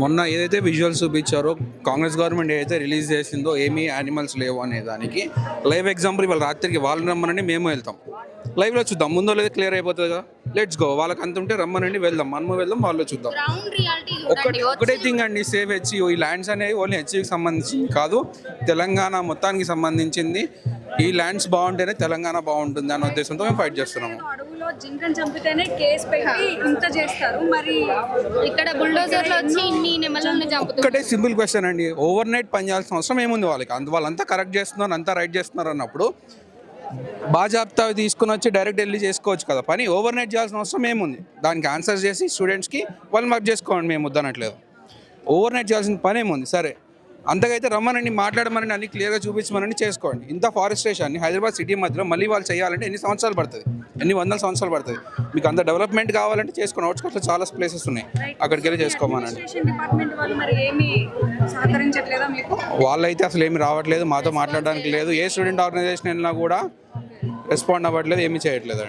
మొన్న ఏదైతే visuals చూపించారో Congress government ఏదైతే రిలీజ్ చేసిందో ఏమీ యానిమల్స్ లేవు అనే దానికి లైవ్ ఎగ్జాంపుల్ ఇవాళ రాత్రికి వాళ్ళు రమ్మనండి మేము వెళ్తాం, లైవ్లో చూద్దాం, ముందో లేదా క్లియర్ అయిపోతుంది కదా. లెట్స్ గో, వాళ్ళకి అంత ఉంటే రమ్మనండి వెళ్దాం, మనము వెళ్దాం, వాళ్ళు చూద్దాం. ఒకటే థింగ్ అండి, సేవ్ హెచ్ఈఓ. ఈ ల్యాండ్స్ అనేవి ఓన్లీ హెచ్ఈకి సంబంధించింది కాదు, తెలంగాణ మొత్తానికి సంబంధించింది. ఈ ల్యాండ్స్ బాగుంటేనే తెలంగాణ బాగుంటుంది అనే ఉద్దేశంతో మేము ఫైట్ చేస్తున్నాము. అడవులో జింకను చంపితేనే కేసు పెట్టి ఇంత చేస్తారు, మరి ఇక్కడ బుల్డోజర్లు వచ్చి ఇన్ని నెమలను చంపుతారు. ఒకటే సింపుల్ క్వశ్చన్ అండి, ఓవర్ నైట్ పని చేయాల్సిన అవసరం ఏముంది వాళ్ళకి? వాళ్ళంతా కరెక్ట్ చేస్తున్నారు, అంతా రైట్ చేస్తున్నారు అన్నప్పుడు బాజాబ్తా తీసుకుని వచ్చి డైరెక్ట్ వెళ్ళి చేసుకోవచ్చు కదా పని. ఓవర్ నైట్ చేయాల్సిన అవసరం ఏముంది? దానికి ఆన్సర్ చేసి స్టూడెంట్స్కి వాళ్ళు వర్క్ చేసుకోండి, మేము వద్దనట్లేదు. ఓవర్ నైట్ చేయాల్సిన పని ఏముంది? సరే, అంతకైతే రమ్మనండి, మాట్లాడమని అన్ని క్లియర్గా చూపించమని చేసుకోండి. ఇంత ఫారెస్టేషన్ హైదరాబాద్ సిటీ మధ్యలో మళ్ళీ వాళ్ళు చేయాలంటే ఎన్ని సంవత్సరాలు పడుతుంది? ఎన్ని వందల సంవత్సరాలు పడుతుంది? మీకు అంత డెవలప్మెంట్ కావాలంటే చేసుకోండి. అవుట్స్కట్లో చాలా ప్లేసెస్ ఉన్నాయి, అక్కడికి వెళ్ళి చేసుకోమనండి. డిపార్ట్మెంట్ వాళ్ళు మరి ఏమి సహకరించట్లేదా మీకు? వాళ్ళైతే అసలు ఏమి రావట్లేదు, మాతో మాట్లాడడానికి లేదు. ఏ స్టూడెంట్ ఆర్గనైజేషన్ వెళ్ళినా కూడా రెస్పాండ్ అవ్వట్లేదు, ఏమీ చేయట్లేదు అండి.